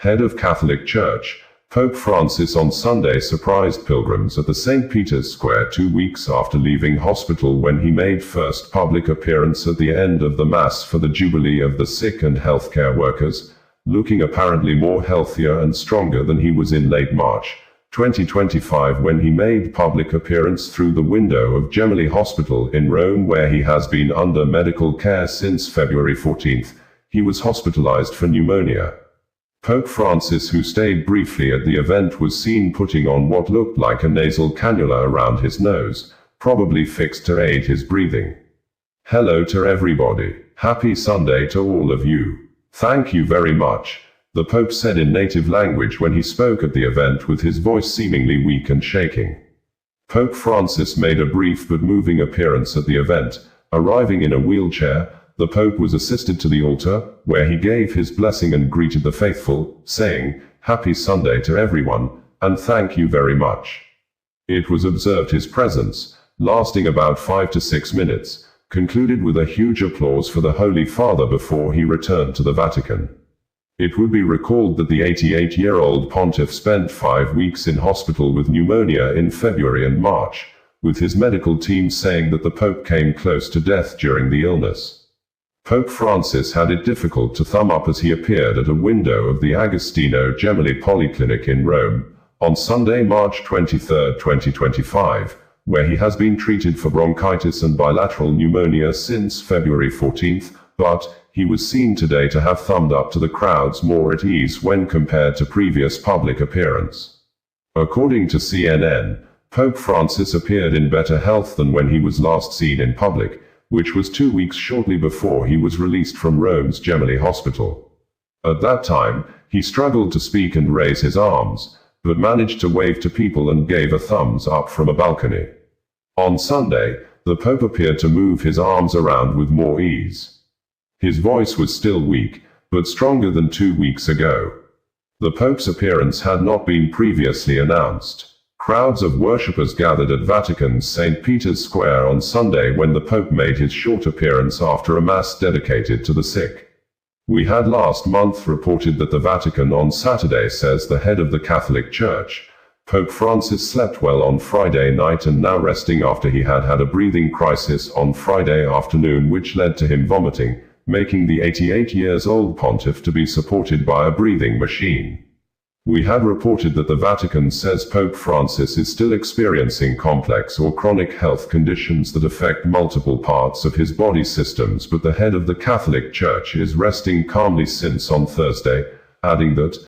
Head of Catholic Church, Pope Francis on Sunday surprised pilgrims at the St. Peter's Square 2 weeks after leaving hospital when he made first public appearance at the end of the Mass for the Jubilee of the sick and healthcare workers, looking apparently more healthier and stronger than he was in late March 2025 when he made public appearance through the window of Gemelli Hospital in Rome, where he has been under medical care since February 14. He was hospitalized for pneumonia. Pope Francis, who stayed briefly at the event, was seen putting on what looked like a nasal cannula around his nose, probably fixed to aid his breathing. "Hello to everybody. Happy Sunday to all of you. Thank you very much," the Pope said in native language when he spoke at the event, with his voice seemingly weak and shaking. Pope Francis made a brief but moving appearance at the event. Arriving in a wheelchair, the Pope was assisted to the altar, where he gave his blessing and greeted the faithful, saying, "Happy Sunday to everyone, and thank you very much." It was observed his presence, lasting about 5 to 6 minutes, concluded with a huge applause for the Holy Father before he returned to the Vatican. It would be recalled that the 88-year-old pontiff spent 5 weeks in hospital with pneumonia in February and March, with his medical team saying that the Pope came close to death during the illness. Pope Francis had it difficult to thumb up as he appeared at a window of the Agostino Gemelli Polyclinic in Rome, on Sunday, March 23, 2025, where he has been treated for bronchitis and bilateral pneumonia since February 14, but he was seen today to have thumbed up to the crowds more at ease when compared to previous public appearance. According to CNN, Pope Francis appeared in better health than when he was last seen in public, which was 2 weeks shortly before he was released from Rome's Gemelli Hospital. At that time, he struggled to speak and raise his arms, but managed to wave to people and gave a thumbs up from a balcony. On Sunday, the Pope appeared to move his arms around with more ease. His voice was still weak, but stronger than 2 weeks ago. The Pope's appearance had not been previously announced. Crowds of worshippers gathered at Vatican's St. Peter's Square on Sunday when the Pope made his short appearance after a Mass dedicated to the sick. We had last month reported that the Vatican on Saturday, says the head of the Catholic Church. Pope Francis slept well on Friday night and now resting after he had had a breathing crisis on Friday afternoon, which led to him vomiting, making the 88-year-old pontiff to be supported by a breathing machine. We had reported that the Vatican says Pope Francis is still experiencing complex or chronic health conditions that affect multiple parts of his body systems, but the head of the Catholic Church is resting calmly since on Thursday, adding that